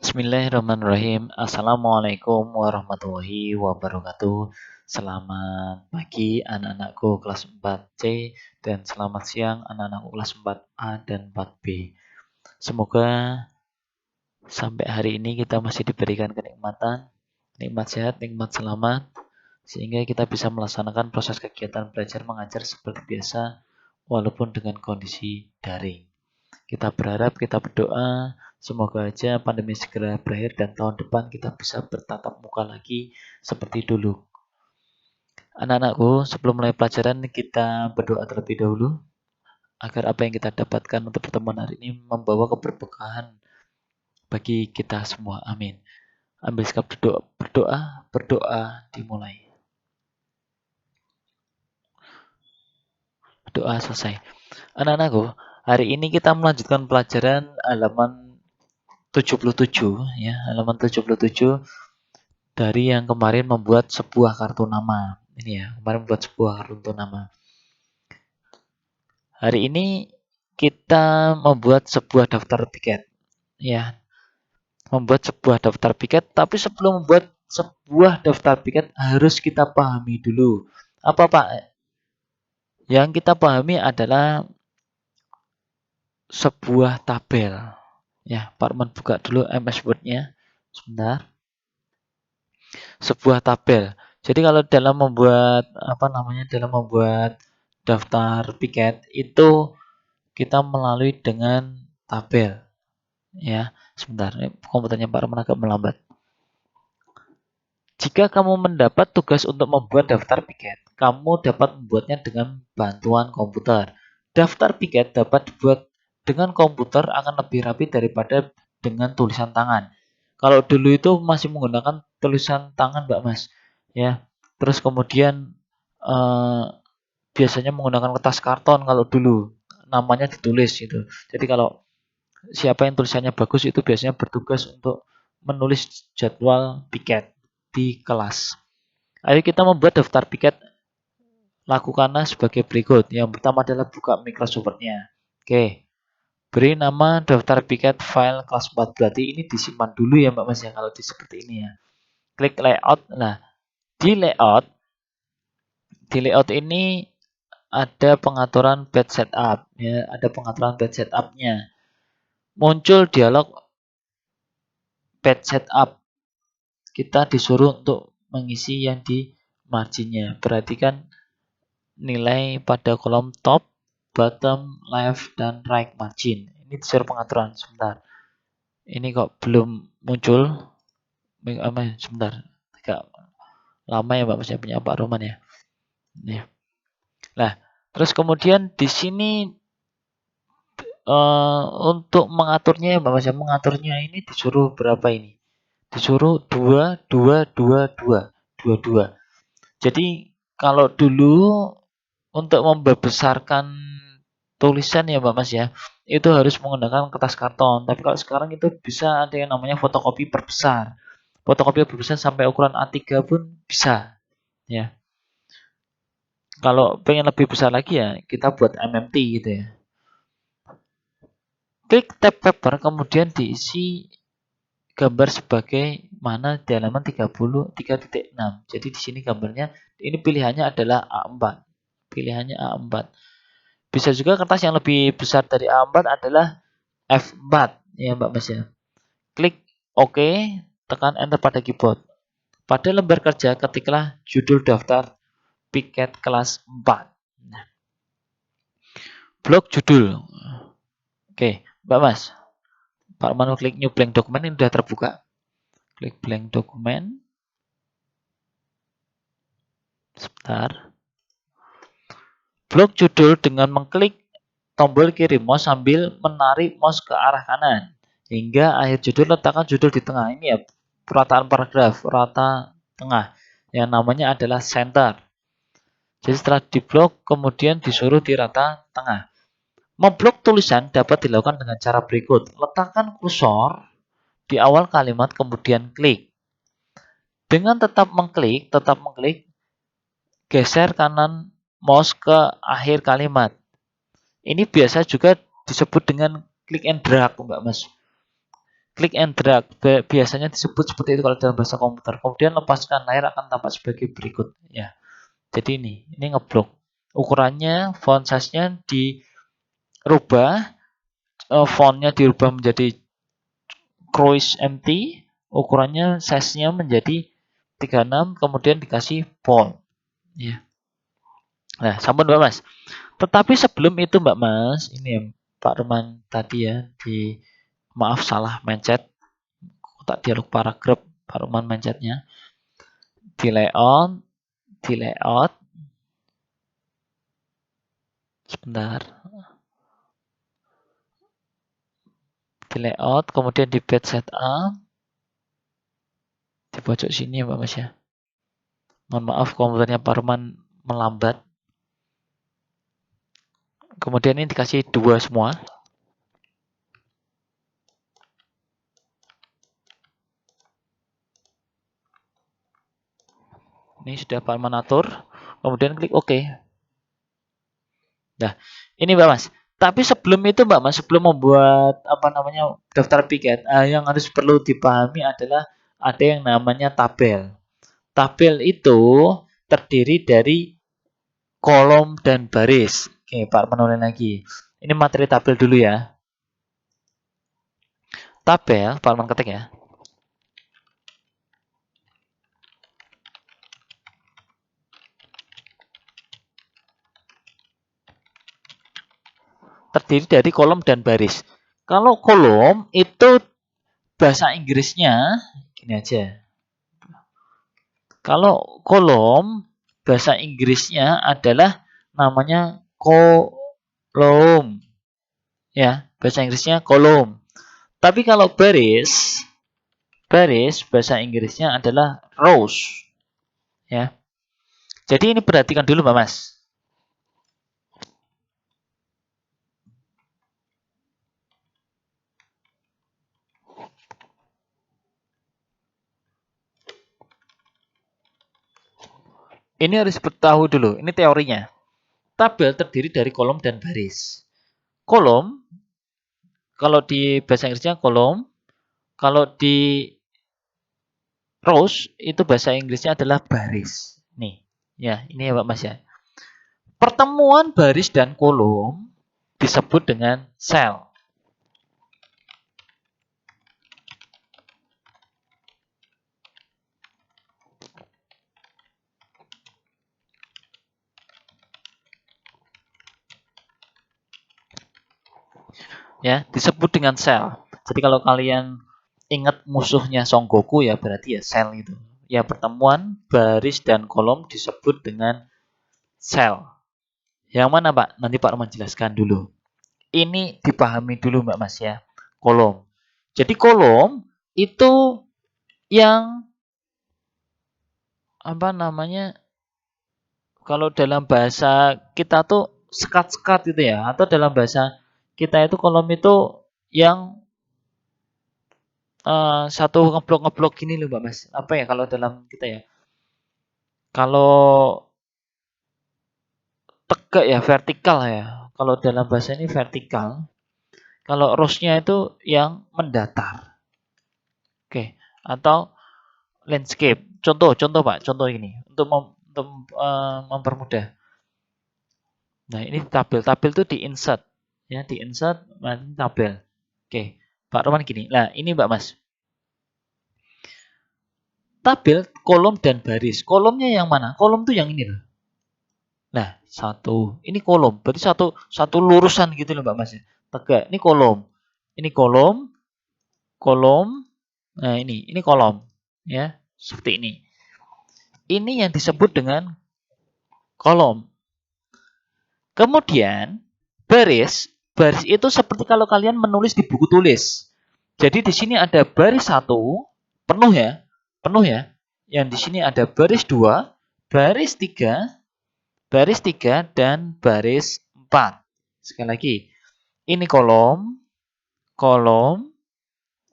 Bismillahirrahmanirrahim. Assalamualaikum warahmatullahi wabarakatuh. Selamat pagi anak-anakku kelas 4C dan selamat siang anak-anakku kelas 4A dan 4B. Semoga sampai hari ini kita masih diberikan kenikmatan, nikmat sehat, nikmat selamat, sehingga kita bisa melaksanakan proses kegiatan belajar mengajar seperti biasa walaupun dengan kondisi daring. Kita berharap, kita berdoa, semoga aja pandemi segera berakhir dan tahun depan kita bisa bertatap muka lagi seperti dulu. Anak-anakku, sebelum mulai pelajaran kita berdoa terlebih dahulu agar apa yang kita dapatkan untuk pertemuan hari ini membawa keberkahan bagi kita semua. Amin. Ambil sikap berdoa dimulai. Doa selesai. Anak-anakku, hari ini kita melanjutkan pelajaran halaman 77 ya, halaman 77 dari yang kemarin membuat sebuah kartu nama. Ini ya, kemarin membuat sebuah kartu nama. Hari ini kita membuat sebuah daftar tiket. Ya, membuat sebuah daftar tiket, tapi sebelum membuat sebuah daftar tiket harus kita pahami dulu. Apa, Pak? Yang kita pahami adalah sebuah tabel. Ya, Pak Arman buka dulu MS Word-nya. Sebentar. Sebuah tabel. Jadi kalau dalam membuat dalam membuat daftar piket itu kita melalui dengan tabel. Ya, sebentar. Ini komputernya Pak Arman agak melambat. Jika kamu mendapat tugas untuk membuat daftar piket, kamu dapat membuatnya dengan bantuan komputer. Daftar piket dapat dibuat dengan komputer akan lebih rapi daripada dengan tulisan tangan. Kalau dulu itu masih menggunakan tulisan tangan, Mbak Mas. Ya. Terus kemudian biasanya menggunakan kertas karton kalau dulu. Namanya ditulis gitu. Jadi kalau siapa yang tulisannya bagus itu biasanya bertugas untuk menulis jadwal piket di kelas. Ayo kita membuat daftar piket. Lakukanlah sebagai berikut. Yang pertama adalah buka Microsoft Word-nya. Oke. Beri nama daftar piket file kelas 4. Berarti ini disimpan dulu ya Mbak Mas ya kalau di seperti ini ya. Klik layout. Nah, di layout ini ada pengaturan page setup ya, ada pengaturan page setup-nya. Muncul dialog page setup. Kita disuruh untuk mengisi yang di marginnya. Perhatikan nilai pada kolom top, bottom, left, dan right margin. Ini disuruh pengaturan. Sebentar. Ini kok belum muncul. Sebentar. Agak lama ya Mbak Mas ya, punya Pak Roman ya. Nih. Nah, terus kemudian di sini untuk mengaturnya ya Mbak Mas ya, mengaturnya ini disuruh berapa ini? Disuruh 2, 2, 2, 2, 2, 2. Jadi kalau dulu untuk membesarkan tulisan ya Mbak Mas ya, itu harus menggunakan kertas karton. Tapi kalau sekarang itu bisa ada yang namanya fotokopi perbesar. Fotokopi perbesar sampai ukuran A3 pun bisa. Ya. Kalau pengen lebih besar lagi ya kita buat MMT gitu ya. Klik tab paper kemudian diisi gambar sebagai mana di halaman 33.6. Jadi di sini gambarnya ini pilihannya adalah A4. Pilihannya A4. Bisa juga kertas yang lebih besar dari A4 adalah F4 ya Mbak Mas ya. Klik OK, tekan enter pada keyboard. Pada lembar kerja ketiklah judul daftar piket kelas 4. Nah, blok judul. Oke, Mbak Mas. Pak Manu klik new blank document ini sudah terbuka. Klik blank document. Sebentar. Blok judul dengan mengklik tombol kiri mouse sambil menarik mouse ke arah kanan. Hingga akhir judul letakkan judul di tengah. Ini ya perataan paragraf, rata tengah. Yang namanya adalah center. Jadi setelah diblok kemudian disuruh di rata tengah. Memblok tulisan dapat dilakukan dengan cara berikut. Letakkan kursor di awal kalimat kemudian klik. Dengan tetap mengklik, geser kanan mouse ke akhir kalimat. Ini biasa juga disebut dengan click and drag, Mbak Mas. Klik and drag. Biasanya disebut seperti itu kalau dalam bahasa komputer. Kemudian lepaskan, layar akan tampak sebagai berikut. Ya. Jadi ini ngeblok. Ukurannya, font size-nya dirubah, fontnya dirubah menjadi Cruise MT, ukurannya size-nya menjadi 36, kemudian dikasih bold. Ya. Nah, sampun Mbak Mas. Tetapi sebelum itu Mbak Mas, ini ya, Pak Roman tadi ya, maaf salah mencet, tak dialog paragraf, Pak Roman mencetnya. Di layout, sebentar. Di layout, kemudian di page setup, di pojok sini ya Mbak Mas ya. Mohon maaf komputernya Pak Roman melambat. Kemudian ini dikasih 2 semua. Ini sudah Pak Roman atur. Kemudian klik OK. Nah, ini Mbak Mas. Tapi sebelum itu Mbak Mas, sebelum membuat daftar piket, yang harus perlu dipahami adalah ada yang namanya tabel. Tabel itu terdiri dari kolom dan baris. Oke, Pak menulis lagi. Ini materi tabel dulu ya. Tabel, Pak ketik ya. Terdiri dari kolom dan baris. Kalau kolom itu bahasa Inggrisnya gini aja. Kalau kolom bahasa Inggrisnya adalah namanya kolom. Ya, bahasa Inggrisnya kolom. Tapi kalau baris bahasa Inggrisnya adalah rows. Ya. Jadi ini perhatikan dulu Mbak Mas. Ini harus tahu dulu, ini teorinya. Tabel terdiri dari kolom dan baris. Kolom, kalau di bahasa Inggrisnya kolom, kalau di rows, itu bahasa Inggrisnya adalah baris. Nih, ya ini ya Mbak Mas ya. Pertemuan baris dan kolom disebut dengan sel. Ya, disebut dengan sel. Jadi kalau kalian ingat musuhnya Son Goku ya berarti ya sel itu. Ya, pertemuan baris dan kolom disebut dengan sel. Yang mana Pak? Nanti Pak Roman jelaskan dulu. Ini dipahami dulu Mbak Mas ya. Kolom. Jadi kolom itu yang kalau dalam bahasa kita tuh sekat-sekat gitu ya, atau dalam bahasa kita itu kolom itu yang satu ngeblok-ngeblok gini loh Mbak Mas. Apa ya kalau dalam kita ya? Kalau tegak ya vertikal ya. Kalau dalam bahasa ini vertikal. Kalau rosnya itu yang mendatar. Oke, atau landscape. Contoh Pak, contoh ini untuk mempermudah. Nah, ini tabel. Tabel itu di-insert. Ya, di-insert nanti tabel. Oke, Pak Roman gini. Nah, ini Mbak Mas. Tabel kolom dan baris. Kolomnya yang mana? Kolom tuh yang ini loh. Nah, satu. Ini kolom. Berarti satu lurusan gitu loh Mbak Mas. Tegak. Ini kolom. Ini kolom. Kolom. Nah, ini kolom. Ya, seperti ini. Ini yang disebut dengan kolom. Kemudian, baris. Baris itu seperti kalau kalian menulis di buku tulis. Jadi di sini ada baris 1, penuh ya. Penuh ya. Yang di sini ada baris 2, baris 3, dan baris 4. Sekali lagi, ini kolom, kolom,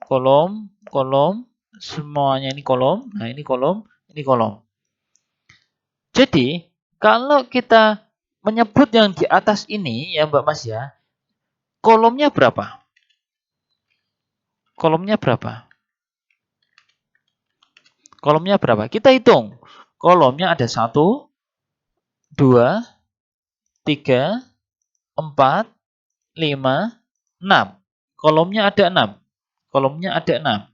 kolom, kolom, semuanya ini kolom. Nah, ini kolom, ini kolom. Jadi, kalau kita menyebut yang di atas ini ya Mbak Mas ya, kolomnya berapa? Kolomnya berapa? Kolomnya berapa? Kita hitung. Kolomnya ada 1, 2, 3, 4, 5, 6. Kolomnya ada 6. Kolomnya ada 6.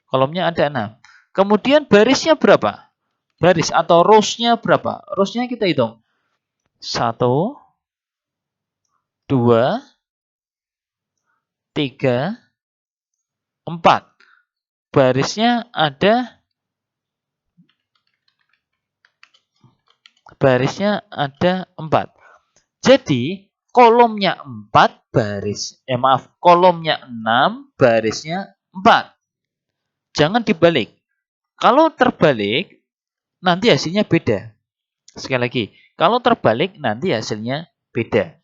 Kolomnya ada 6. Kemudian barisnya berapa? Baris atau rows-nya berapa? Rows-nya kita hitung. 1, 2, 3, 4. Barisnya ada 4. Jadi kolomnya 4 baris. Kolomnya 6 barisnya 4. Jangan dibalik. Kalau terbalik nanti hasilnya beda. Sekali lagi, kalau terbalik nanti hasilnya beda.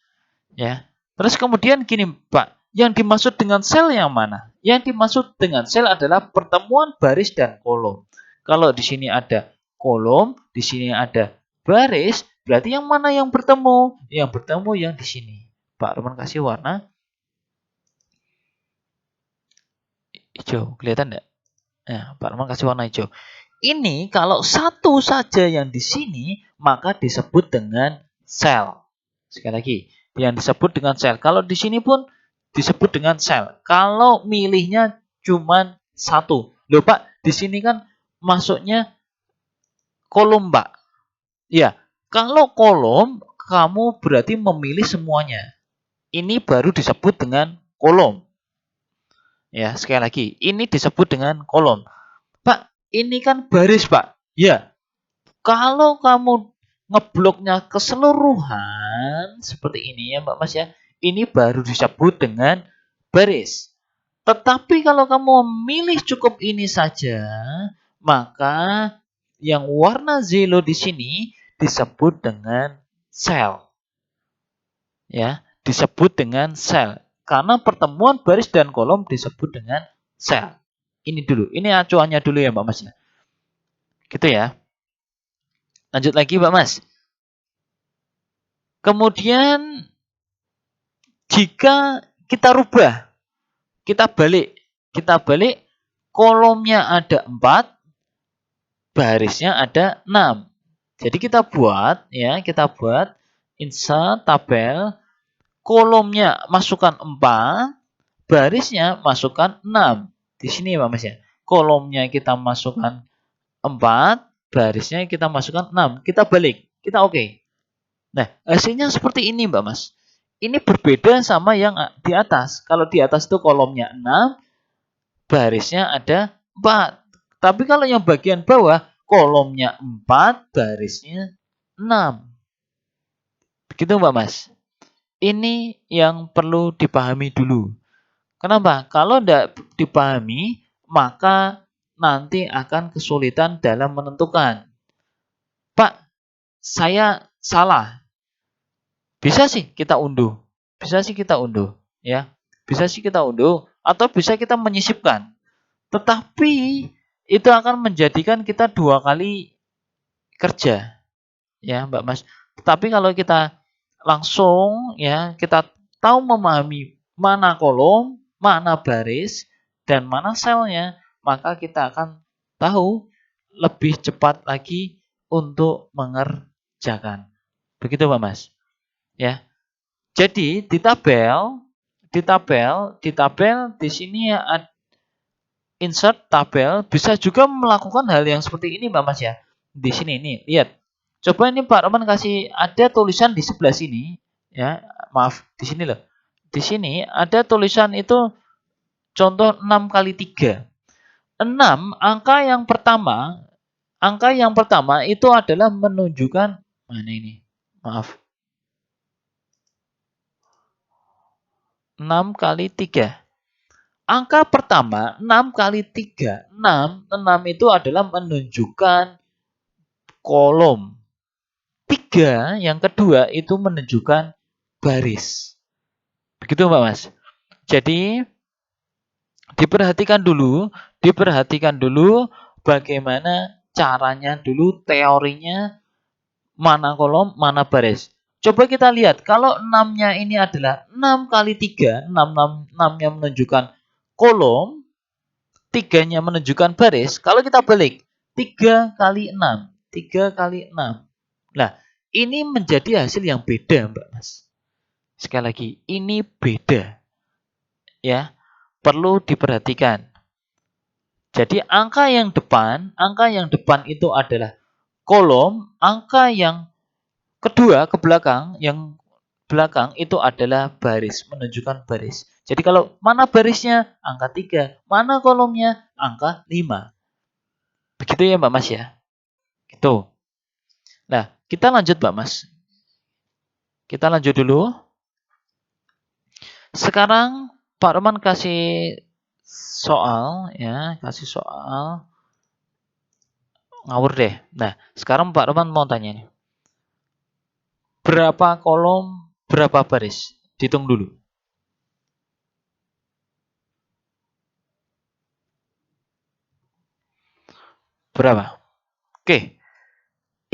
Ya. Terus kemudian gini, Pak, yang dimaksud dengan sel yang mana? Yang dimaksud dengan sel adalah pertemuan baris dan kolom. Kalau di sini ada kolom, di sini ada baris, berarti yang mana yang bertemu? Yang bertemu yang di sini. Pak Roman kasih warna hijau, kelihatan enggak? Nah, Pak Roman kasih warna hijau. Ini kalau satu saja yang di sini, maka disebut dengan sel. Sekali lagi, yang disebut dengan sel. Kalau di sini pun disebut dengan sel. Kalau milihnya cuma satu. Loh Pak, di sini kan masuknya kolom Pak. Ya, kalau kolom, kamu berarti memilih semuanya. Ini baru disebut dengan kolom. Ya, sekali lagi, ini disebut dengan kolom. Pak, ini kan baris Pak. Ya, kalau kamu ngebloknya keseluruhan seperti ini ya Mbak Mas ya, ini baru disebut dengan baris. Tetapi kalau kamu memilih cukup ini saja, maka yang warna yellow di sini disebut dengan sel. Ya, disebut dengan sel. Karena pertemuan baris dan kolom disebut dengan sel. Ini dulu, ini acuannya dulu ya Mbak Mas ya. Gitu ya. Lanjut lagi Mbak Mas. Kemudian jika kita rubah, kita balik, kolomnya ada 4, barisnya ada 6. Jadi kita buat insert tabel, kolomnya masukkan 4, barisnya masukkan 6. Di sini Mbak Mas ya. Kolomnya kita masukkan 4, barisnya kita masukkan 6. Kita balik, kita oke. Nah, hasilnya seperti ini Mbak Mas. Ini berbeda sama yang di atas. Kalau di atas itu kolomnya 6, barisnya ada 4. Tapi kalau yang bagian bawah, kolomnya 4, barisnya 6. Begitu Mbak Mas. Ini yang perlu dipahami dulu. Kenapa? Kalau tidak dipahami, maka nanti akan kesulitan dalam menentukan. Pak, saya salah. Bisa sih kita unduh. Ya. Bisa sih kita unduh atau bisa kita menyisipkan. Tetapi itu akan menjadikan kita 2 kali kerja. Ya, Mbak Mas. Tetapi kalau kita langsung ya, kita tahu memahami mana kolom, mana baris dan mana selnya, maka kita akan tahu lebih cepat lagi untuk mengerjakan. Begitu Mbak Mas. Ya. Jadi di tabel di sini insert tabel bisa juga melakukan hal yang seperti ini Mbak Mas ya. Di sini nih, lihat. Coba ini Pak Roman kasih ada tulisan di sebelah sini ya. Maaf, di sini loh. Di sini ada tulisan itu contoh 6 kali 3. 6 angka yang pertama itu adalah menunjukkan mana ini? Maaf. 6 kali 3. Angka pertama 6 kali 3. 6 itu adalah menunjukkan kolom. 3 yang kedua itu menunjukkan baris. Begitu Mbak Mas. Jadi diperhatikan dulu bagaimana caranya dulu, teorinya, mana kolom, mana baris. Coba kita lihat, kalau 6-nya ini adalah 6 kali 3, 6 nya menunjukkan kolom, 3-nya menunjukkan baris. Kalau kita balik, 3 kali 6. 3 kali 6. Nah, ini menjadi hasil yang beda, Mbak Mas. Sekali lagi, ini beda. Ya, perlu diperhatikan. Jadi angka yang depan itu adalah kolom, angka yang kedua ke belakang, yang belakang itu adalah baris, menunjukkan baris. Jadi kalau mana barisnya? Angka 3. Mana kolomnya? Angka 5. Begitu ya Mbak Mas ya? Gitu. Nah, kita lanjut Mbak Mas. Kita lanjut dulu. Sekarang Pak Roman kasih soal ya, kasih soal ngawur deh. Nah, sekarang Pak Roman mau tanya nih. Berapa kolom, berapa baris? Dihitung dulu. Berapa? Oke.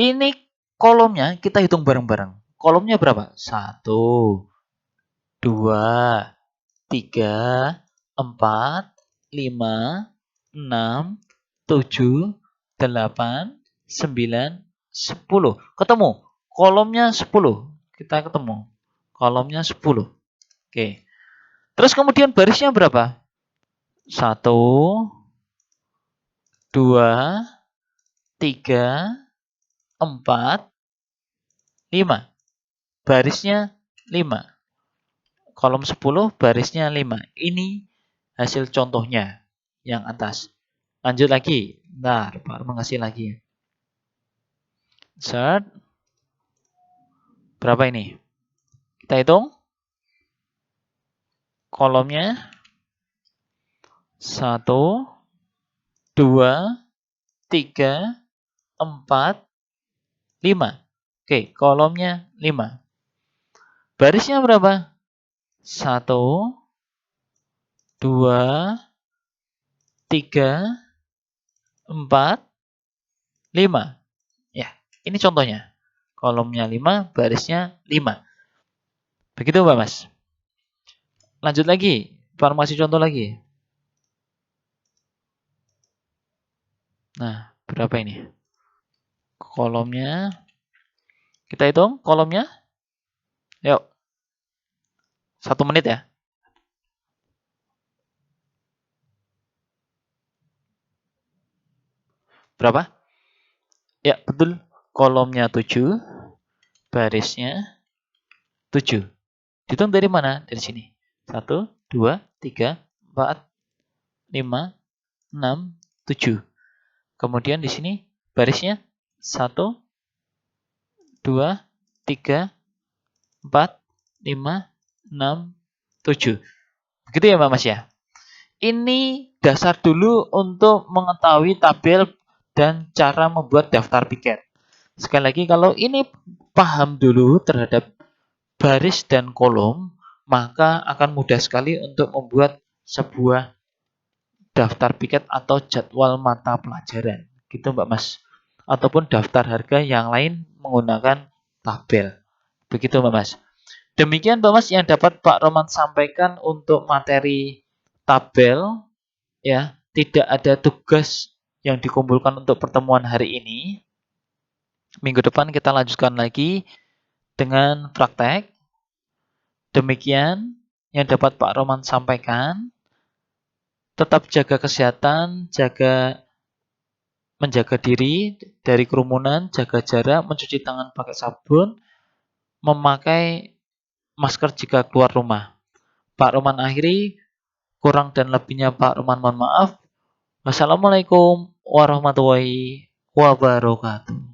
Ini kolomnya kita hitung bareng-bareng. Kolomnya berapa? 1, 2, 3, 4, 5, 6, 7, 8, 9, 10. Ketemu. Kolomnya 10. Kita ketemu. Kolomnya 10. Oke. Terus kemudian barisnya berapa? 1, 2, 3, 4, 5. Barisnya 5. Kolom 10, barisnya 5. Ini hasil contohnya yang atas. Lanjut lagi. Bentar, Pak mengasih lagi. Set. Berapa ini? Kita hitung. Kolomnya 1, 2, 3, 4, 5. Oke, kolomnya 5. Barisnya berapa? 1, 2, 3, 4, 5. Ya, ini contohnya. Kolomnya 5, barisnya 5. Begitu Mbak Mas. Lanjut lagi. Informasi contoh lagi. Nah, berapa ini? Kolomnya. Kita hitung kolomnya. Yuk. 1 menit ya. Berapa? Ya, betul. Kolomnya 7. Barisnya 7. Dihitung dari mana? Dari sini. 1, 2, 3, 4, 5, 6, 7. Kemudian di sini barisnya 1, 2, 3, 4, 5, 6, 7. Begitu ya Mbak Mas ya? Ini dasar dulu untuk mengetahui tabel dan cara membuat daftar piket. Sekali lagi, kalau ini paham dulu terhadap baris dan kolom, maka akan mudah sekali untuk membuat sebuah daftar piket atau jadwal mata pelajaran. Gitu Mbak Mas. Ataupun daftar harga yang lain menggunakan tabel. Begitu Mbak Mas. Demikian Mbak Mas yang dapat Pak Roman sampaikan untuk materi tabel. Ya, tidak ada tugas yang dikumpulkan untuk pertemuan hari ini. Minggu depan kita lanjutkan lagi dengan praktek. Demikian yang dapat Pak Roman sampaikan. Tetap jaga kesehatan, menjaga diri dari kerumunan, jaga jarak, mencuci tangan pakai sabun, memakai masker jika keluar rumah. Pak Roman akhiri, kurang dan lebihnya Pak Roman mohon maaf. Wassalamualaikum warahmatullahi wabarakatuh.